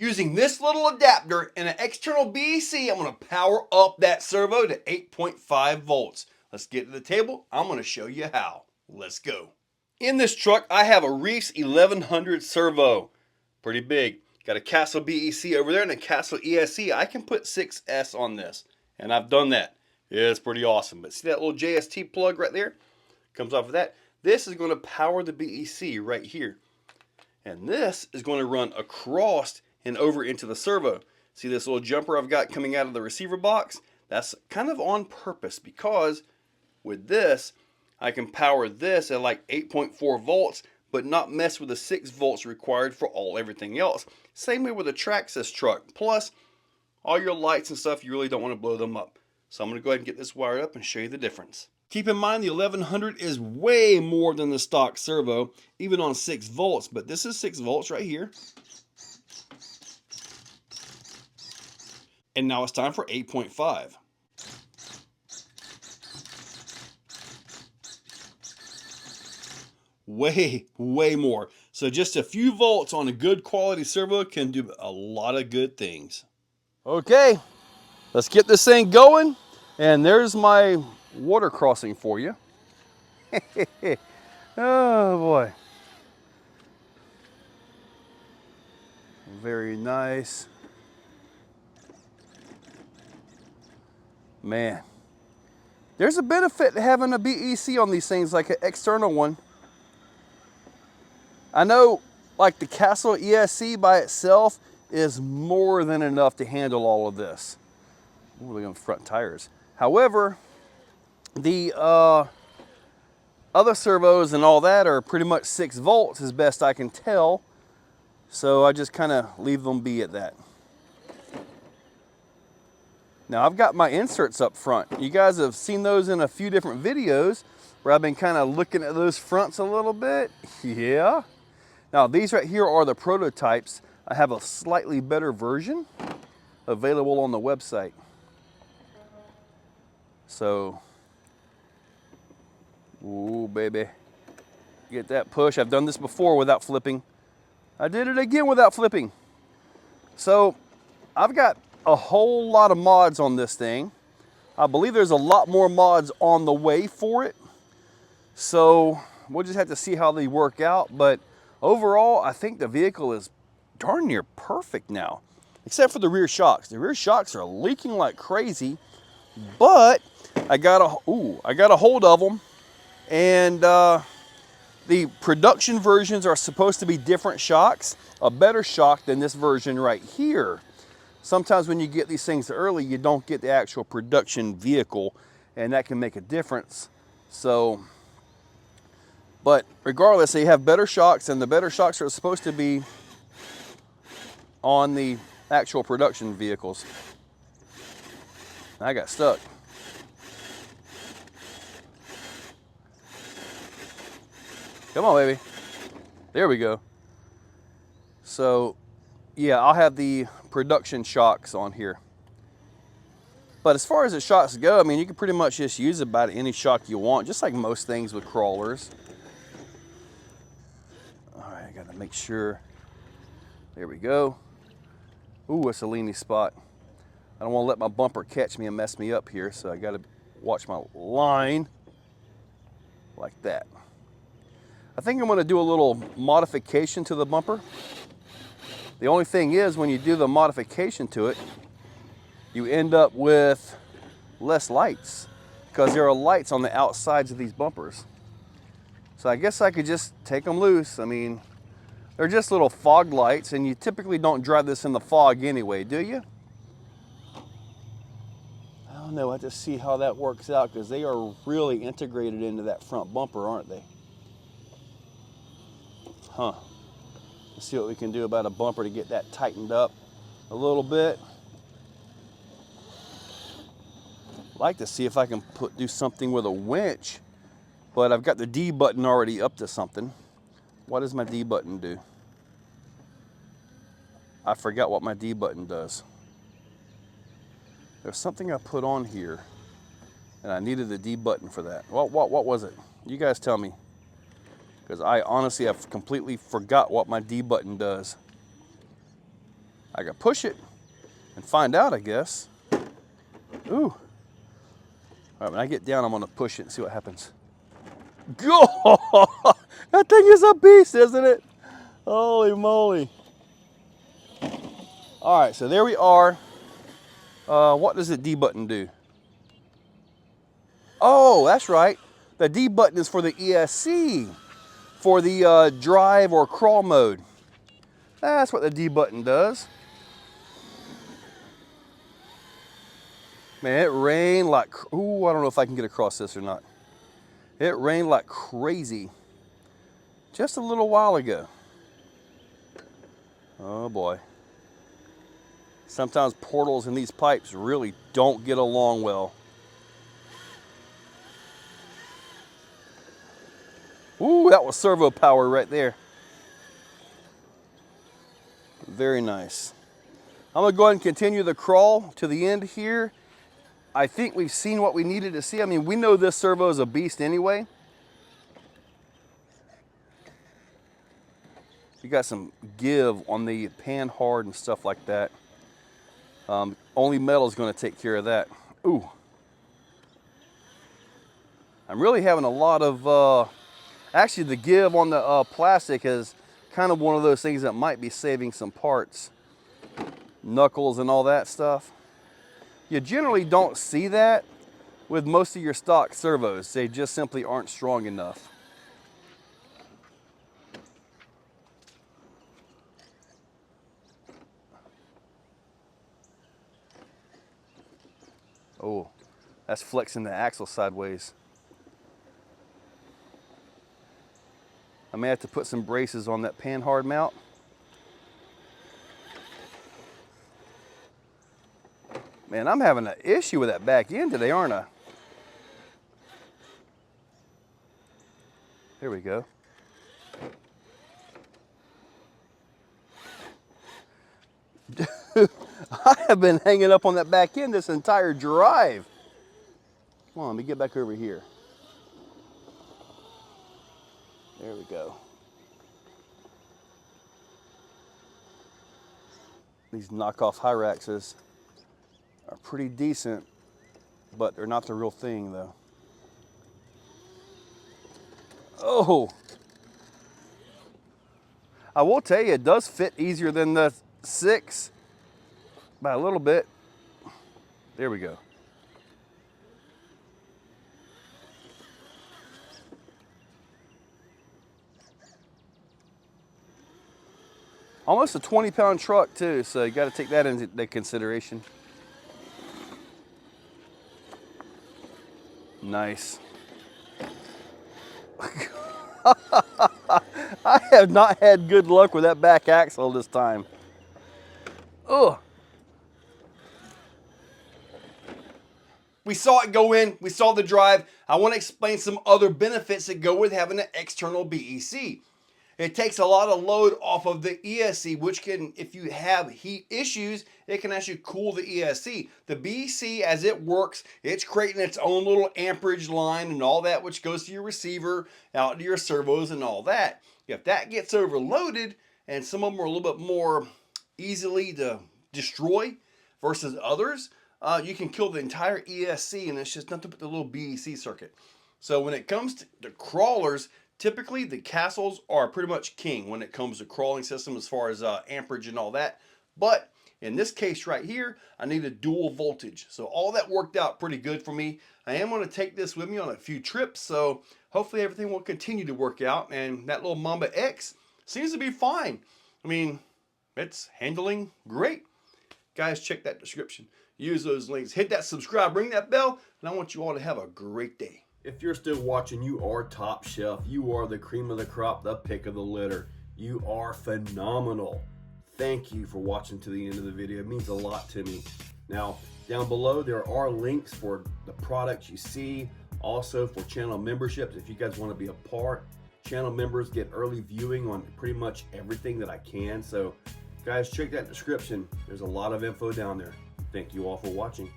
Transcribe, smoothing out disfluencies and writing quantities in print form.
Using this little adapter and an external BEC, I'm going to power up that servo to 8.5 volts. Let's get to the table. I'm going to show you how. Let's go. In this truck, I have a Reese 1100 servo. Pretty big. Got a Castle BEC over there and a Castle ESC. I can put 6S on this, and I've done that. It's pretty awesome. But see that little JST plug right there? Comes off of that. This is going to power the BEC right here. And this is going to run across and over into the servo. See this little jumper I've got coming out of the receiver box? That's kind of on purpose because with this, I can power this at like 8.4 volts, but not mess with the 6 volts required for everything else. Same way with a Traxxas truck. Plus, all your lights and stuff, you really don't want to blow them up. So I'm going to go ahead and get this wired up and show you the difference. Keep in mind the 1100 is way more than the stock servo, even on 6 volts, but this is 6 volts right here. And now it's time for 8.5. Way more. So just a few volts on a good quality servo can do a lot of good things. Okay, let's get this thing going. And there's my water crossing for you. Oh boy. Very nice. Man, there's a benefit to having a BEC on these things, like an external one. I know like the Castle ESC by itself is more than enough to handle all of this. Ooh, look at the front tires. However, the other servos and all that are pretty much 6 volts as best I can tell. So I just kind of leave them be at that. Now I've got my inserts up front. You guys have seen those in a few different videos where I've been kind of looking at those fronts a little bit. Yeah. Now these right here are the prototypes. I have a slightly better version available on the website. So, ooh baby, get that push. I've done this before without flipping. I did it again without flipping. So I've got a whole lot of mods on this thing. I believe there's a lot more mods on the way for it. So we'll just have to see how they work out. But overall, I think the vehicle is darn near perfect now, except for the rear shocks. The rear shocks are leaking like crazy, but I got a hold of them, and the production versions are supposed to be different shocks, a better shock than this version right here. Sometimes when you get these things early, you don't get the actual production vehicle, and that can make a difference. So, but regardless, they have better shocks, and the better shocks are supposed to be on the actual production vehicles. I got stuck. Come on, baby. There we go. So, yeah, I'll have the production shocks on here. But as far as the shocks go, I mean, you can pretty much just use about any shock you want, just like most things with crawlers. All right, I gotta make sure. There we go. Ooh, it's a leany spot. I don't want to let my bumper catch me and mess me up here, so I gotta watch my line like that. I think I'm gonna do a little modification to the bumper. The only thing is, when you do the modification to it, you end up with less lights because there are lights on the outsides of these bumpers. So I guess I could just take them loose. I mean, they're just little fog lights, and you typically don't drive this in the fog anyway, do you? I don't know, I have to see how that works out because they are really integrated into that front bumper, aren't they? Huh. Let's see what we can do about a bumper to get that tightened up a little bit. I'd like to see if I can do something with a winch, but I've got the D button already up to something. What does my D button do? I forgot what my D button does. There's something I put on here, and I needed the D button for that. What was it? You guys tell me, because I honestly have completely forgot what my D button does. I can push it and find out, I guess. Ooh. All right, when I get down, I'm gonna push it and see what happens. Go! That thing is a beast, isn't it? Holy moly. All right, so there we are. What does the D button do? Oh, that's right. The D button is for the ESC, for the drive or crawl mode. That's what the D button does. Man, it rained like, ooh, I don't know if I can get across this or not. It rained like crazy just a little while ago. Oh boy. Sometimes portals in these pipes really don't get along well. Ooh, that was servo power right there. Very nice. I'm gonna go ahead and continue the crawl to the end here. I think we've seen what we needed to see. I mean, we know this servo is a beast anyway. You got some give on the pan hard and stuff like that. Only metal is going to take care of that. Ooh. I'm really having a lot of, actually the give on the plastic is kind of one of those things that might be saving some parts. Knuckles and all that stuff. You generally don't see that with most of your stock servos. They just simply aren't strong enough. Oh, that's flexing the axle sideways. I may have to put some braces on that pan hard mount. Man, I'm having an issue with that back end today, aren't I? There we go. I have been hanging up on that back end this entire drive. Come on, let me get back over here. There we go. These knockoff Hyraxes are pretty decent, but they're not the real thing though. Oh! I will tell you, it does fit easier than the 6 by a little bit. There we go. Almost a 20-pound truck too, so you got to take that into consideration. Nice. I have not had good luck with that back axle this time. Ugh. We saw it go in, we saw the drive. I want to explain some other benefits that go with having an external BEC. It takes a lot of load off of the ESC, which can, if you have heat issues, it can actually cool the ESC. The BEC, as it works, it's creating its own little amperage line and all that, which goes to your receiver, out to your servos and all that. If that gets overloaded, and some of them are a little bit more easily to destroy versus others, you can kill the entire ESC, and it's just nothing but the little BEC circuit. So when it comes to the crawlers, typically the castles are pretty much king when it comes to crawling system as far as amperage and all that. But in this case right here, I need a dual voltage. So all that worked out pretty good for me. I am going to take this with me on a few trips, so hopefully everything will continue to work out. And that little Mamba X seems to be fine. I mean, it's handling great. Guys, check that description. Use those links. Hit that subscribe, ring that bell, and I want you all to have a great day. If you're still watching, you are top shelf. You are the cream of the crop, the pick of the litter. You are phenomenal. Thank you for watching to the end of the video. It means a lot to me. Now, down below, there are links for the products you see. Also for channel memberships, if you guys want to be a part. Channel members get early viewing on pretty much everything that I can. So, guys, check that description. There's a lot of info down there. Thank you all for watching.